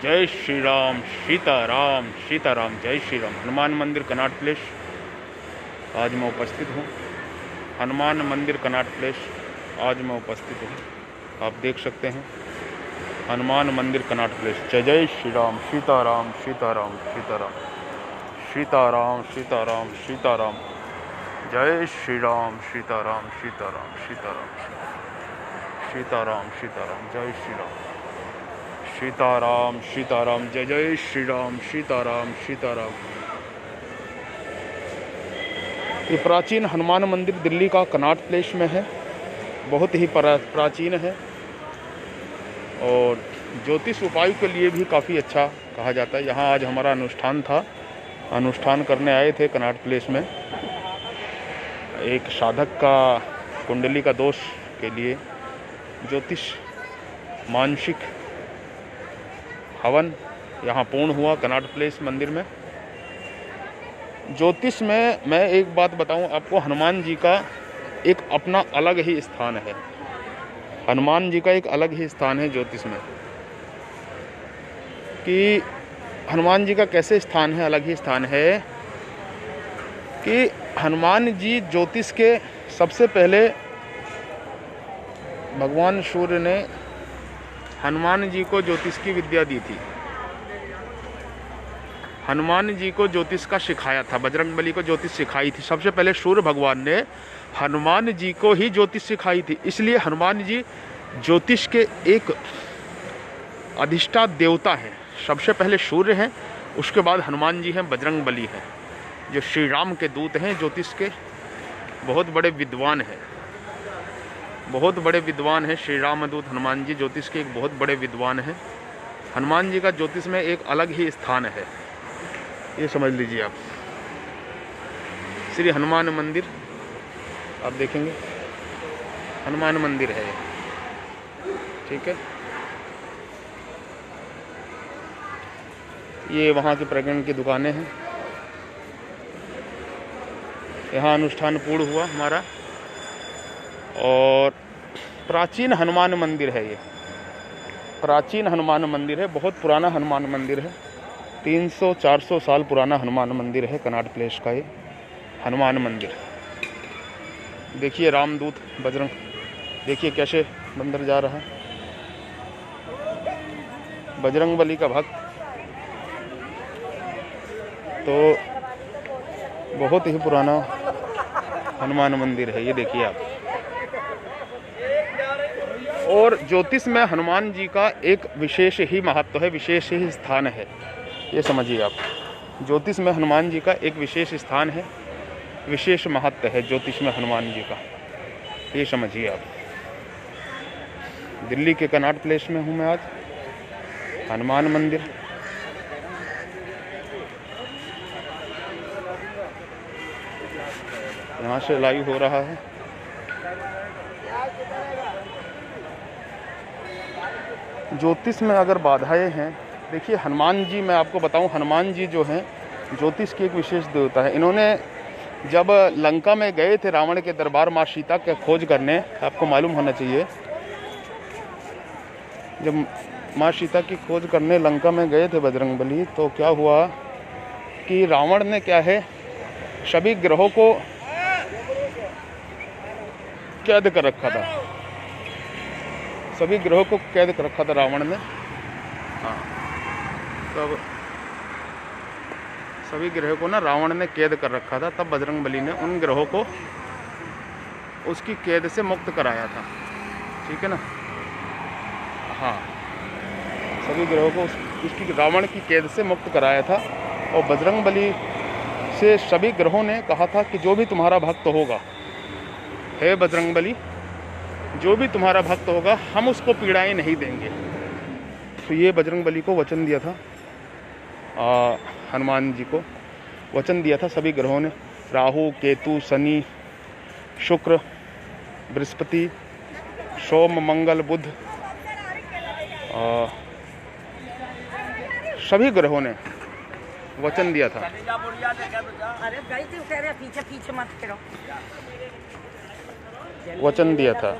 जय श्री राम, सीताराम सीताराम, जय श्री राम। हनुमान मंदिर कनॉट प्लेस आज मैं उपस्थित हूँ। हनुमान मंदिर कनॉट प्लेस आज मैं उपस्थित हूँ। आप देख सकते हैं हनुमान मंदिर कनॉट प्लेस। जय जय श्री राम, सीताराम सीताराम सीताराम, सीताराम सीताराम सीताराम, जय श्री राम, सीताराम सीताराम सीताराम, सीताराम सीताराम, जय श्री राम, सीताराम सीताराम, जय जय श्री राम, सीताराम सीताराम। ये प्राचीन हनुमान मंदिर दिल्ली का कनॉट प्लेस में है। बहुत ही प्राचीन है और ज्योतिष उपाय के लिए भी काफ़ी अच्छा कहा जाता है। यहाँ आज हमारा अनुष्ठान था, अनुष्ठान करने आए थे कनॉट प्लेस में। एक साधक का कुंडली का दोष के लिए ज्योतिष मानसिक हवन यहाँ पूर्ण हुआ कनॉट प्लेस मंदिर में। ज्योतिष में मैं एक बात बताऊं आपको, हनुमान जी का एक अपना अलग ही स्थान है। हनुमान जी का एक अलग ही स्थान है ज्योतिष में। कि हनुमान जी का कैसे स्थान है, अलग ही स्थान है कि हनुमान जी ज्योतिष के सबसे पहले भगवान सूर्य ने हनुमान जी को ज्योतिष की विद्या दी थी। हनुमान जी को ज्योतिष का सिखाया था, बजरंगबली को ज्योतिष सिखाई थी। सबसे पहले सूर्य भगवान ने हनुमान जी को ही ज्योतिष सिखाई थी। इसलिए हनुमान जी ज्योतिष के एक अधिष्ठाता देवता हैं। सबसे पहले सूर्य हैं, उसके बाद हनुमान जी हैं, बजरंगबली हैं, जो श्री राम के दूत हैं। ज्योतिष के बहुत बड़े विद्वान हैं, बहुत बड़े विद्वान हैं श्री रामदूत हनुमान जी। ज्योतिष के एक बहुत बड़े विद्वान हैं। हनुमान जी का ज्योतिष में एक अलग ही स्थान है, ये समझ लीजिए आप। श्री हनुमान मंदिर आप देखेंगे, हनुमान मंदिर है ये, ठीक है। ये वहाँ के प्रकरण की दुकानें हैं। यहाँ अनुष्ठान पूर्ण हुआ हमारा। और प्राचीन हनुमान मंदिर है ये, प्राचीन हनुमान मंदिर है, बहुत पुराना हनुमान मंदिर है। 300-400 साल पुराना हनुमान मंदिर है कनॉट प्लेस का ये हनुमान मंदिर। देखिए रामदूत बजरंग, देखिए कैसे मंदिर जा रहा है, बजरंगबली का भक्त। तो बहुत ही पुराना हनुमान मंदिर है ये, देखिए आप। और ज्योतिष में हनुमान जी का एक विशेष ही महत्व है, विशेष ही स्थान है, ये समझिए आप। ज्योतिष में हनुमान जी का एक विशेष स्थान है, विशेष महत्व है ज्योतिष में हनुमान जी का, ये समझिए आप। दिल्ली के कनॉट प्लेस में हूँ मैं आज, हनुमान मंदिर। यहाँ से लाइव हो रहा है। ज्योतिष में अगर बाधाएं हैं, देखिए हनुमान जी, मैं आपको बताऊं, हनुमान जी जो हैं ज्योतिष की एक विशेष देवता है। इन्होंने जब लंका में गए थे रावण के दरबार माँ सीता के खोज करने, आपको मालूम होना चाहिए, जब माँ सीता की खोज करने लंका में गए थे बजरंगबली, तो क्या हुआ कि रावण ने क्या है, सभी ग्रहों को कैद कर रखा था। सभी ग्रहों को कैद कर रखा था रावण ने। हाँ, तब सभी ग्रहों को ना रावण ने कैद कर रखा था। तब बजरंगबली ने उन ग्रहों को उसकी कैद से मुक्त कराया था, ठीक है ना। हाँ, सभी ग्रहों को उसकी रावण की कैद से मुक्त कराया था। और बजरंगबली से सभी ग्रहों ने कहा था कि जो भी तुम्हारा भक्त होगा, हे बजरंगबली, जो भी तुम्हारा भक्त होगा हम उसको पीड़ाएं नहीं देंगे। तो ये बजरंगबली को वचन दिया था, हनुमान जी को वचन दिया था सभी ग्रहों ने। राहु, केतु, शनि, शुक्र, बृहस्पति, सोम, मंगल, बुध, सभी ग्रहों ने वचन दिया था। वचन दिया था।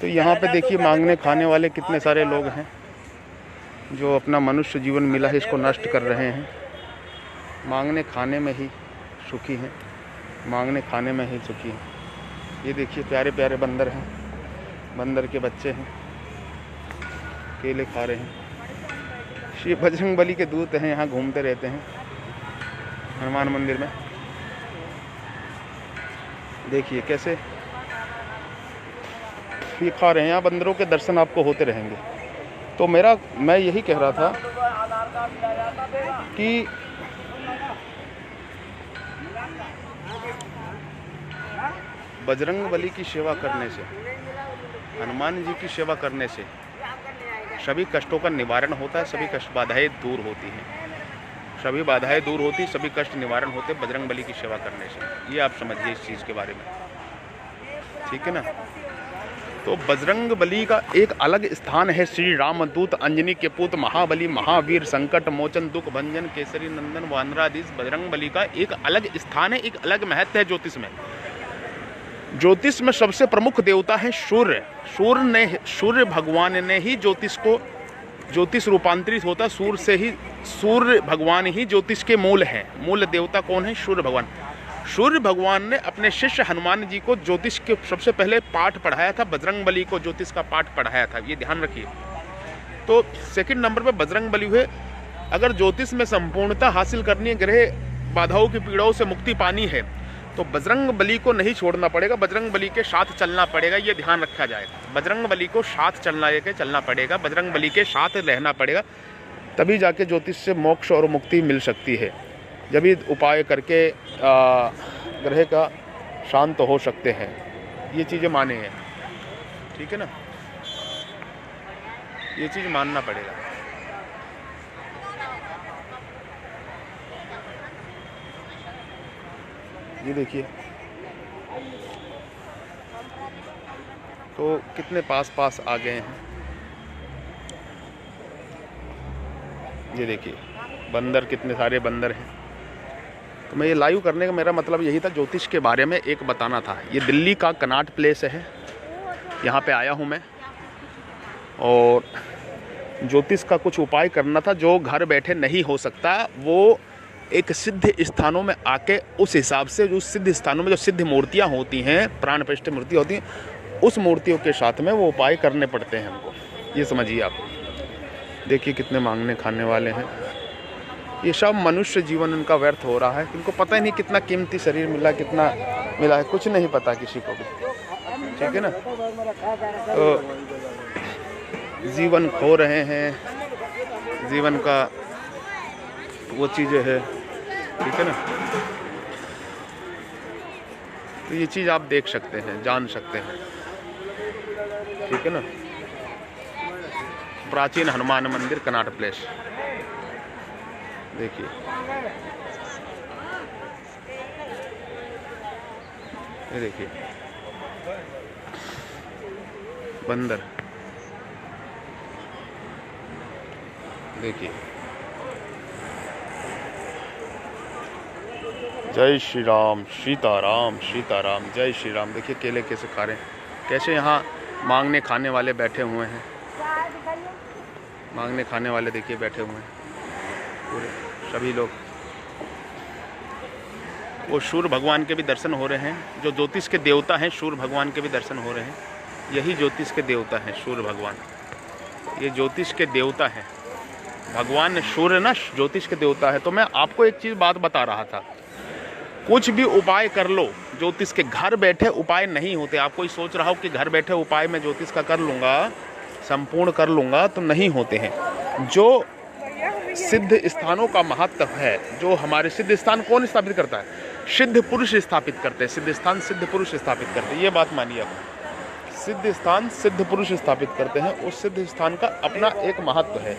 तो यहाँ पे देखिए मांगने खाने वाले कितने सारे लोग हैं। जो अपना मनुष्य जीवन मिला है इसको नष्ट कर रहे हैं। मांगने खाने में ही सुखी हैं, मांगने खाने में ही सुखी हैं। ये देखिए प्यारे प्यारे बंदर हैं, बंदर के बच्चे हैं, केले खा रहे हैं। श्री बजरंग बली के दूत हैं, यहाँ घूमते रहते हैं हनुमान मंदिर में। देखिए कैसे ये खा रहे हैं। यहाँ बंदरों के दर्शन आपको होते रहेंगे। तो मैं यही कह रहा था कि बजरंग बली की सेवा करने से, हनुमान जी की सेवा करने से सभी कष्टों का निवारण होता है, सभी कष्ट बाधाएं दूर होती हैं, सभी बाधाएं दूर होती, सभी कष्ट निवारण होते बजरंग बली की सेवा करने से। ये आप समझिए इस चीज़ के बारे में, ठीक है ना। तो बजरंग बली का एक अलग स्थान है। श्री रामदूत, अंजनी के पुत्र, महाबली, महावीर, संकट मोचन, दुख भंजन, केसरी नंदन, वानराधीश बजरंग बली का एक अलग स्थान है, एक अलग महत्व है ज्योतिष में। ज्योतिष में सबसे प्रमुख देवता है सूर्य। सूर्य भगवान ने ही ज्योतिष रूपांतरित होता, सूर्य भगवान ही ज्योतिष के मूल हैं। मूल देवता कौन है? सूर्य भगवान। सूर्य भगवान ने अपने शिष्य हनुमान जी को ज्योतिष के सबसे पहले पाठ पढ़ाया था, बजरंग बली को ज्योतिष का पाठ पढ़ाया था, ये ध्यान रखिए। तो सेकंड नंबर पे बजरंग बली हुए। अगर ज्योतिष में संपूर्णता हासिल करनी है, ग्रह बाधाओं की पीड़ाओं से मुक्ति पानी है, तो बजरंग बली को नहीं छोड़ना पड़ेगा, बजरंग बली के साथ चलना पड़ेगा, ये ध्यान रखा जाएगा। बजरंग बली को साथ चलना पड़ेगा, बजरंग बली के साथ रहना पड़ेगा, तभी जाके ज्योतिष से मोक्ष और मुक्ति मिल सकती है। जब भी उपाय करके ग्रह का शांत हो सकते हैं, ये चीज़ें माने हैं, ठीक है ना, ये चीज़ मानना पड़ेगा। ये देखिए तो कितने पास आ गए हैं। ये देखिए बंदर, कितने सारे बंदर हैं। तो मैं ये लाइव करने का मेरा मतलब यही था, ज्योतिष के बारे में एक बताना था। ये दिल्ली का कनॉट प्लेस है, यहाँ पे आया हूँ मैं, और ज्योतिष का कुछ उपाय करना था जो घर बैठे नहीं हो सकता। वो एक सिद्ध स्थानों में आके उस हिसाब से, उस सिद्ध स्थानों में जो सिद्ध मूर्तियाँ होती हैं, प्राण प्रतिष्ठ मूर्तियाँ होती हैं, उस मूर्तियों के साथ में वो उपाय करने पड़ते हैं हमको। ये समझिए आप। देखिए कितने मांगने खाने वाले हैं। ये सब मनुष्य जीवन उनका व्यर्थ हो रहा है। इनको पता ही नहीं कितना कीमती शरीर मिला, कितना मिला है, कुछ नहीं पता किसी को भी, ठीक है ना। तो जीवन खो रहे हैं, जीवन का वो चीज़ें है, ठीक है ना। तो ये चीज़ आप देख सकते हैं, जान सकते हैं, ठीक है ना। प्राचीन हनुमान मंदिर, कनॉट प्लेस। देखिए ये देखिए बंदर, देखिए। जय श्री राम, सीताराम सीताराम, जय श्री राम। देखिए केले कैसे खा रहे हैं, कैसे यहाँ मांगने खाने वाले बैठे हुए हैं। मांगने खाने वाले देखिए बैठे हुए हैं पूरे सभी लोग। वो सूर्य भगवान के भी दर्शन हो रहे हैं, जो ज्योतिष के देवता हैं, सूर्य भगवान के भी दर्शन हो रहे हैं। यही ज्योतिष के देवता हैं, सूर्य भगवान। ये ज्योतिष के देवता हैं, भगवान सूर्य ना ज्योतिष के देवता है। तो मैं आपको एक चीज़ बात बता रहा था, कुछ भी उपाय कर लो ज्योतिष के, घर बैठे उपाय नहीं होते। आप कोई सोच रहा हो कि घर बैठे उपाय मैं ज्योतिष का कर लूँगा, संपूर्ण कर लूँगा, तो नहीं होते हैं। जो सिद्ध स्थानों का महत्व है, जो हमारे सिद्ध स्थान कौन स्थापित करता है? सिद्ध पुरुष स्थापित करते हैं। सिद्ध स्थान सिद्ध पुरुष स्थापित करते हैं, ये बात मानिए आप। सिद्ध स्थान सिद्ध पुरुष स्थापित करते हैं। उस सिद्ध स्थान का अपना एक महत्व है,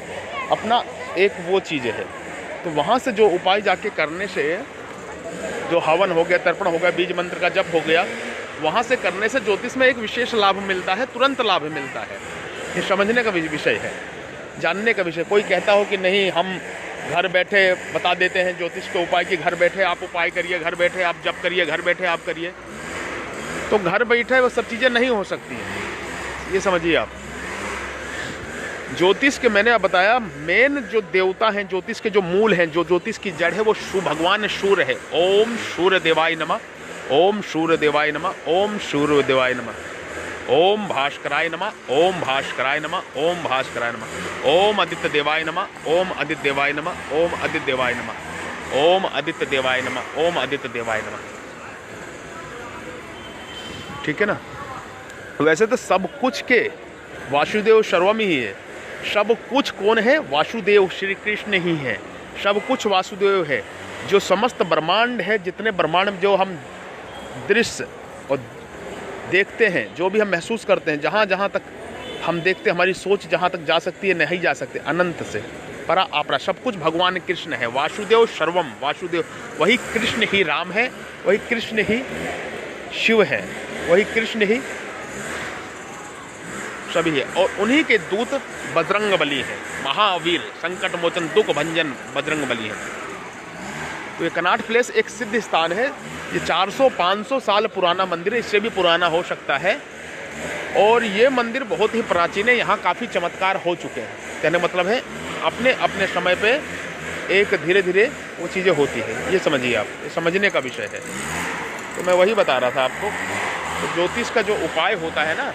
अपना एक वो चीज़ है। तो वहाँ से जो उपाय जाके करने से, जो हवन हो गया, तर्पण हो गया, बीज मंत्र का जप हो गया, वहाँ से करने से ज्योतिष में एक विशेष लाभ मिलता है, तुरंत लाभ मिलता है। ये समझने का विषय है, जानने का विषय। कोई कहता हो कि नहीं हम घर बैठे बता देते हैं ज्योतिष के उपाय, कि घर बैठे आप उपाय करिए, घर बैठे आप जप करिए, घर बैठे आप करिए, तो घर बैठे वो सब चीज़ें नहीं हो सकती हैं। ये समझिए आप। ज्योतिष के मैंने अब बताया मेन जो देवता हैं, ज्योतिष के जो मूल हैं, जो ज्योतिष की जड़ है वो भगवान सूर्य है। ओम सूर्य देवाय नमः, ओम सूर्य देवाय नमः, ओम सूर्य देवाय नमः, ओम भास्कराय नमः, ओम भास्कराय नमः, ओम भास्कराय नमः, ओम आदित्य देवाय नमः, ओम आदित्य देवाय नमः, ओम आदित्य देवाय नमः, ओम आदित्य देवाय नमः, ओम आदित्य देवाय नमः। ठीक है ना। वैसे तो सब कुछ के वासुदेव सर्वम ही है। सब कुछ कौन है? वासुदेव श्री कृष्ण ही है। सब कुछ वासुदेव है। जो समस्त ब्रह्मांड है, जितने ब्रह्मांड में जो हम दृश्य और देखते हैं, जो भी हम महसूस करते हैं, जहाँ जहाँ तक हम देखते हैं, हमारी सोच जहाँ तक जा सकती है, नहीं जा सकते, अनंत से परा आपरा सब कुछ भगवान कृष्ण है। वासुदेव सर्वम, वासुदेव वही कृष्ण ही राम है, वही कृष्ण ही शिव है, वही कृष्ण ही सभी है। और उन्हीं के दूत बजरंग बली है, महावीर संकट मोचन दुख भंजन बजरंग बली है। तो ये कनॉट प्लेस एक सिद्ध स्थान है। ये 400-500 साल पुराना मंदिर है, इससे भी पुराना हो सकता है। और ये मंदिर बहुत ही प्राचीन है। यहाँ काफ़ी चमत्कार हो चुके हैं। कहने का मतलब है अपने अपने समय पे एक धीरे धीरे वो चीज़ें होती है। ये समझिए आप, ये समझने का विषय है। तो मैं वही बता रहा था आपको। तो ज्योतिष का जो उपाय होता है ना,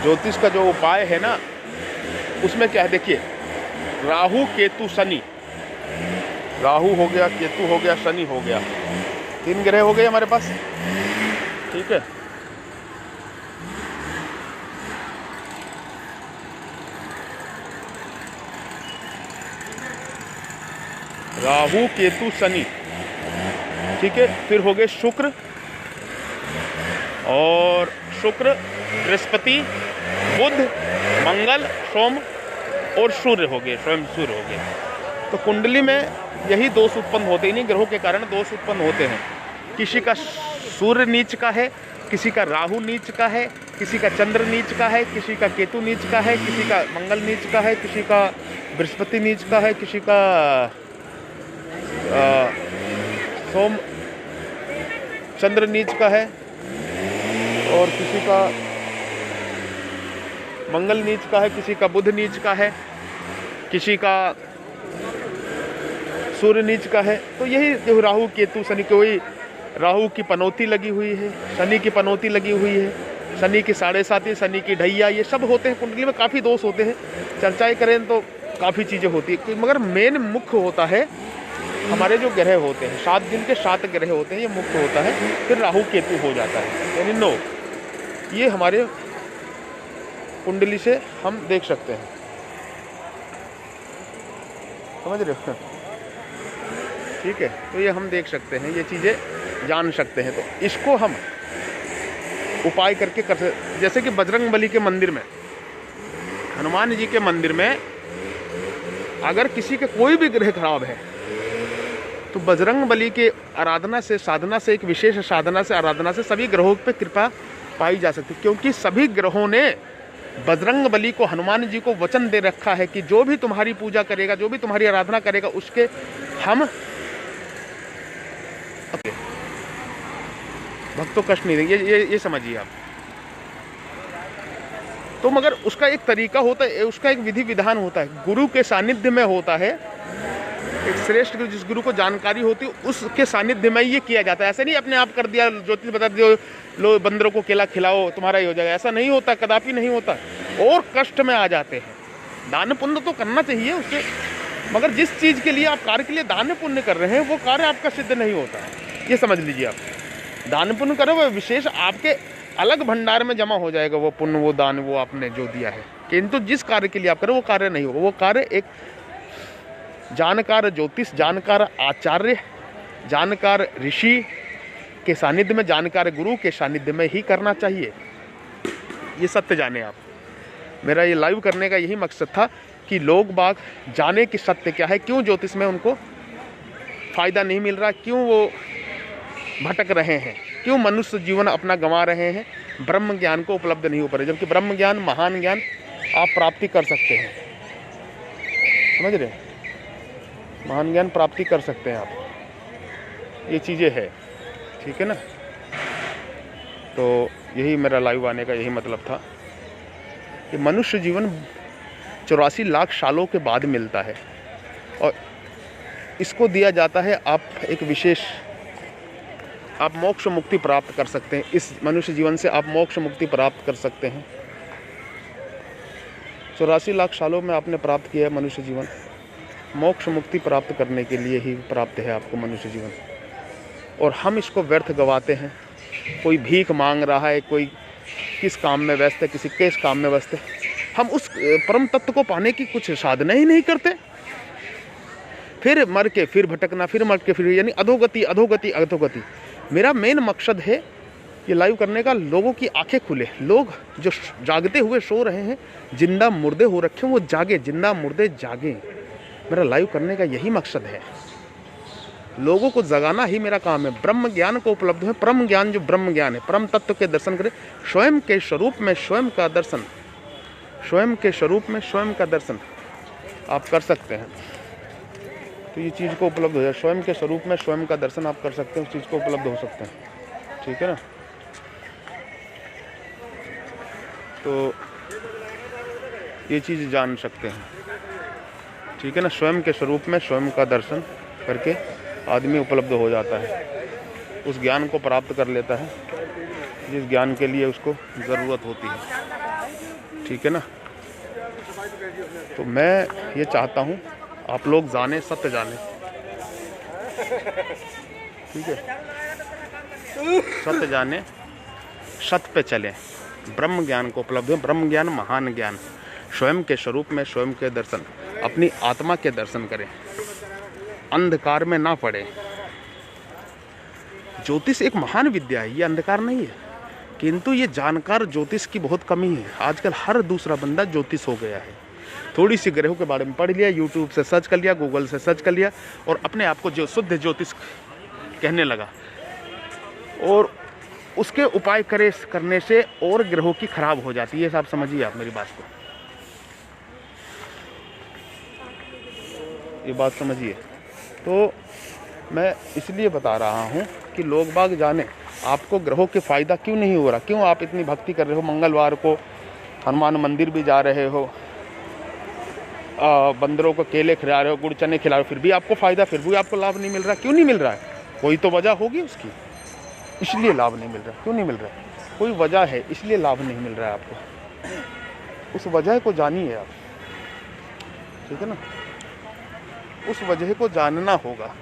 ज्योतिष का जो उपाय है ना, उसमें क्या है देखिए, राहु केतु शनि, राहु हो गया, केतु हो गया, शनि हो गया, 3 ग्रह हो गए हमारे पास। ठीक है। राहु केतु शनि, ठीक है। फिर हो गए शुक्र, और शुक्र बृहस्पति बुध मंगल सोम और सूर्य हो गए, स्वयं सूर्य हो गए। तो कुंडली में यही दोष उत्पन्न होते ही नहीं, ग्रहों के कारण दोष उत्पन्न होते हैं। किसी का सूर्य नीच का है, किसी का राहु नीच का है, किसी का चंद्र नीच का है, किसी का केतु नीच का है, किसी का मंगल नीच का है, किसी का बृहस्पति नीच का है, किसी का सोम चंद्र नीच का है, और किसी का मंगल नीच का है, किसी का बुध नीच का है, किसी का सूर्य नीच का है। तो यही जो राहु केतु शनि, कोई राहु की पनौती लगी हुई है, शनि की पनौती लगी हुई है, शनि की 7.5, शनि की ढैया, ये सब होते हैं। कुंडली में काफ़ी दोष होते हैं, चर्चाएं करें तो काफ़ी चीज़ें होती है। मगर मेन मुख्य होता है हमारे जो ग्रह होते हैं, 7 दिन के 7 ग्रह होते हैं, ये मुख्य होता है। फिर राहु केतु हो जाता है, यानी 9। ये हमारे कुंडली से हम देख सकते हैं। समझ रहे हो? ठीक है। तो ये हम देख सकते हैं, ये चीज़ें जान सकते हैं। तो इसको हम उपाय करके कर सकते। जैसे कि बजरंग बली के मंदिर में, हनुमान जी के मंदिर में अगर किसी के कोई भी ग्रह खराब है, तो बजरंग बली के आराधना से, साधना से, एक विशेष साधना से, आराधना से सभी ग्रहों पे कृपा पाई जा सकती है। क्योंकि सभी ग्रहों ने बजरंग बली को, हनुमान जी को वचन दे रखा है कि जो भी तुम्हारी पूजा करेगा, जो भी तुम्हारी आराधना करेगा, उसके हम भक्तों कष्ट नहीं देंगे। ये समझिए आप। तो मगर उसका एक तरीका होता है, उसका एक विधि विधान होता है, गुरु के सानिध्य में होता है। एक श्रेष्ठ गुरु, जिस गुरु को जानकारी होती है, उसके सानिध्य में ये किया जाता है। ऐसे नहीं अपने आप कर दिया, ज्योतिष बता दिया, लो बंदरों को केला खिलाओ तुम्हारा ही हो जाएगा, ऐसा नहीं होता, कदापि नहीं होता। और कष्ट में आ जाते हैं। दान पुण्य तो करना चाहिए उससे, मगर जिस चीज़ के लिए आप कार्य के लिए दान पुण्य कर रहे हैं, वो कार्य आपका सिद्ध नहीं होता है। ये समझ लीजिए आप। दान पुण्य करो, वो विशेष आपके अलग भंडार में जमा हो जाएगा, वो पुण्य, वो दान, वो आपने जो दिया है। किंतु जिस कार्य के लिए आप करो, वो कार्य नहीं होगा। वो कार्य एक जानकार ज्योतिष, जानकार आचार्य, जानकार ऋषि के सानिध्य में, जानकार गुरु के सानिध्य में ही करना चाहिए। ये सत्य जाने आप। मेरा ये लाइव करने का यही मकसद था कि लोग बाग जाने कि सत्य क्या है, क्यों ज्योतिष में उनको फायदा नहीं मिल रहा, क्यों वो भटक रहे हैं, क्यों मनुष्य जीवन अपना गंवा रहे हैं, ब्रह्म ज्ञान को उपलब्ध नहीं हो पा रहे। जबकि ब्रह्म ज्ञान, महान ज्ञान आप प्राप्ति कर सकते हैं। समझ रहे हैं? महान ज्ञान प्राप्ति कर सकते हैं आप। ये चीज़ें है, ठीक है ना। तो यही मेरा लाइव आने का यही मतलब था कि मनुष्य जीवन 84 लाख सालों के बाद मिलता है और इसको दिया जाता है। आप एक विशेष, आप मोक्ष मुक्ति प्राप्त कर सकते हैं। इस मनुष्य जीवन से आप मोक्ष मुक्ति प्राप्त कर सकते हैं। 84 लाख सालों में आपने प्राप्त किया है मनुष्य जीवन। मोक्ष मुक्ति प्राप्त करने के लिए ही प्राप्त है आपको मनुष्य जीवन, और हम इसको व्यर्थ गवाते हैं। कोई भीख मांग रहा है, कोई किस काम में व्यस्त है, किसी किस काम में व्यस्त है। हम उस परम तत्व को पाने की कुछ साधना ही नहीं करते। फिर मर के फिर भटकना, फिर मर के फिर, यानी अधोगति अधोगति अधोगति। मेरा मेन मकसद है ये लाइव करने का, लोगों की आंखें खुले। लोग जो जागते हुए सो रहे हैं, जिंदा मुर्दे हो रखे हैं, वो जागे, जिंदा मुर्दे जागे। मेरा लाइव करने का यही मकसद है, लोगों को जगाना ही मेरा काम है। ब्रह्म ज्ञान को उपलब्ध है, परम ज्ञान जो ब्रह्म ज्ञान है, परम तत्व के दर्शन करें। स्वयं के स्वरूप में स्वयं का दर्शन, स्वयं के स्वरूप में स्वयं का दर्शन आप कर सकते हैं। तो ये चीज़ को उपलब्ध हो जाए, स्वयं के स्वरूप में स्वयं का दर्शन आप कर सकते हैं, उस चीज़ को उपलब्ध हो सकते हैं, ठीक है ना। तो ये चीज़ जान सकते हैं, ठीक है ना। स्वयं के स्वरूप में स्वयं का दर्शन करके आदमी उपलब्ध हो जाता है, उस ज्ञान को प्राप्त कर लेता है जिस ज्ञान के लिए उसको ज़रूरत होती है, ठीक है ना। तो मैं ये चाहता हूँ आप लोग जाने, सत्य जाने, ठीक है। सत्य जाने, सत्य पे चलें, ब्रह्म ज्ञान को उपलब्ध है। ब्रह्म ज्ञान महान ज्ञान, स्वयं के स्वरूप में स्वयं के दर्शन, अपनी आत्मा के दर्शन करें, अंधकार में ना पड़े। ज्योतिष एक महान विद्या है, ये अंधकार नहीं है, किंतु ये जानकार ज्योतिष की बहुत कमी है। आजकल हर दूसरा बंदा ज्योतिष हो गया है। थोड़ी सी ग्रहों के बारे में पढ़ लिया, यूट्यूब से सर्च कर लिया, गूगल से सर्च कर लिया, और अपने आप को जो शुद्ध ज्योतिष कहने लगा, और उसके उपाय करने से और ग्रहों की खराब हो जाती है। साहब समझिए आप मेरी बात को, ये बात समझिए। तो मैं इसलिए बता रहा हूँ कि लोग बाग जाने आपको ग्रहों के फ़ायदा क्यों नहीं हो रहा, क्यों आप इतनी भक्ति कर रहे हो, मंगलवार को हनुमान मंदिर भी जा रहे हो, बंदरों को केले खिला रहे हो, गुड़ चने खिला रहे हो, फिर भी आपको फ़ायदा, फिर भी आपको लाभ नहीं मिल रहा। क्यों नहीं मिल रहा है? कोई तो वजह होगी उसकी, इसलिए लाभ नहीं मिल रहा। क्यों नहीं मिल रहा है? कोई वजह है, इसलिए लाभ नहीं मिल रहा है आपको। उस वजह को जानिए आप, ठीक है ना। उस वजह को जानना होगा।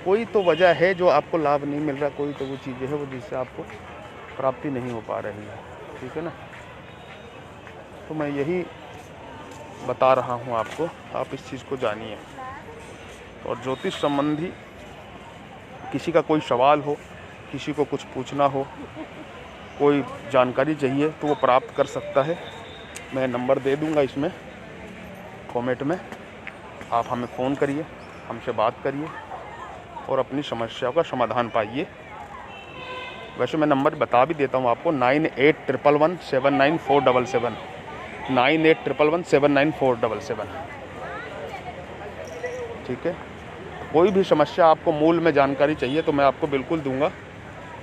कोई तो वजह है जो आपको लाभ नहीं मिल रहा, कोई तो वो चीज़ें है वो जिससे आपको प्राप्ति नहीं हो पा रही है, ठीक है ना। तो मैं यही बता रहा हूँ आपको, आप इस चीज़ को जानिए। और ज्योतिष संबंधी किसी का कोई सवाल हो, किसी को कुछ पूछना हो, कोई जानकारी चाहिए तो वो प्राप्त कर सकता है। मैं नंबर दे दूँगा इसमें कमेंट में, आप हमें फ़ोन करिए, हमसे बात करिए और अपनी समस्याओं का समाधान पाइए। वैसे मैं नंबर बता भी देता हूँ आपको, 9811179477, 9811179477, ठीक है। कोई भी समस्या आपको मूल में जानकारी चाहिए तो मैं आपको बिल्कुल दूंगा,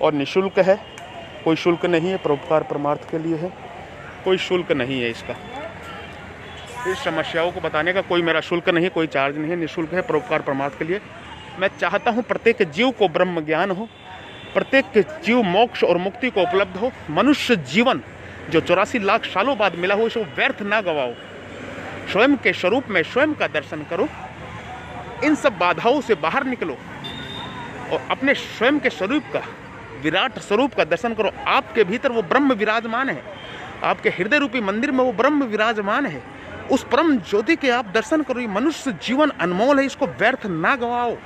और निःशुल्क है, कोई शुल्क नहीं है, परोपकार परमार्थ के लिए है, कोई शुल्क नहीं है इसका। इस समस्याओं को बताने का कोई मेरा शुल्क नहीं, कोई चार्ज नहीं है, निःशुल्क है, परोपकार परमार्थ के लिए। मैं चाहता हूँ प्रत्येक जीव को ब्रह्म ज्ञान हो, प्रत्येक जीव मोक्ष और मुक्ति को उपलब्ध हो। मनुष्य जीवन जो 84 लाख सालों बाद मिला हो, इसको व्यर्थ ना गवाओ। स्वयं के स्वरूप में स्वयं का दर्शन करो, इन सब बाधाओं से बाहर निकलो और अपने स्वयं के स्वरूप का, विराट स्वरूप का दर्शन करो। आपके भीतर वो ब्रह्म विराजमान है, आपके हृदय रूपी मंदिर में वो ब्रह्म विराजमान है। उस परम ज्योति के आप दर्शन करो। ये मनुष्य जीवन अनमोल है, इसको व्यर्थ ना गवाओ।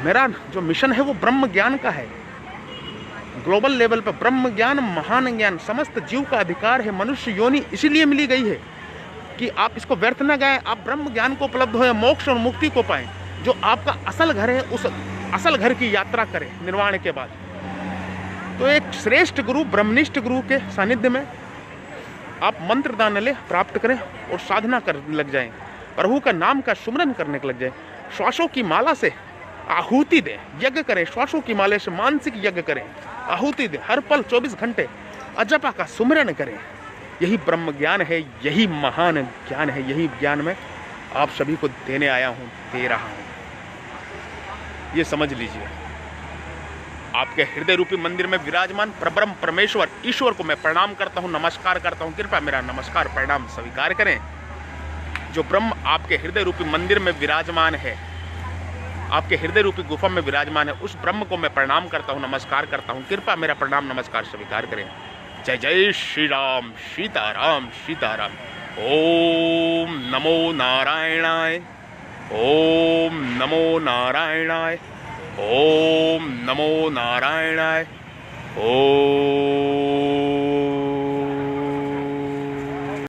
मेरा जो मिशन है वो ब्रह्म ज्ञान का है। ग्लोबल लेवल पर ब्रह्म ज्ञान, महान ज्ञान, समस्त जीव का अधिकार है। मनुष्य योनि इसीलिए मिली गई है कि आप इसको व्यर्थ ना गाएं, आप ब्रह्म ज्ञान को उपलब्ध हो, मोक्ष और मुक्ति को पाएं। जो आपका असल घर है, उस असल घर की यात्रा करें निर्वाण के बाद। तो एक श्रेष्ठ गुरु, ब्रह्मनिष्ठ गुरु के सानिध्य में आप मंत्र दान ले प्राप्त करें और साधना करने लग जाएं, प्रभु का नाम का सुमरन करने लग जाएं। श्वासों की माला से आहुति दें, यज्ञ करें, श्वासों की माले से मानसिक यज्ञ करें, आहुति दें, हर पल 24 घंटे अजपा का सुमिरन करें। यही ब्रह्म ज्ञान है, यही महान ज्ञान है, यही ज्ञान मैं आप सभी को देने आया हूं, दे रहा हूं। ये समझ लीजिए। आपके हृदय रूपी मंदिर में विराजमान परब्रह्म परमेश्वर ईश्वर को मैं प्रणाम करता हूं, नमस्कार करता हूं। कृपया मेरा नमस्कार प्रणाम स्वीकार करें। जो ब्रह्म आपके हृदय रूपी मंदिर में विराजमान है, आपके हृदय रूपी गुफा में विराजमान है, उस ब्रह्म को मैं प्रणाम करता हूं, नमस्कार करता हूं। कृपया मेरा प्रणाम नमस्कार स्वीकार करें। जय जय श्री राम, सीताराम सीताराम। ओम नमो नारायणाय, ओम नमो नारायणाय, ओम नमो नारायणाय, ओम।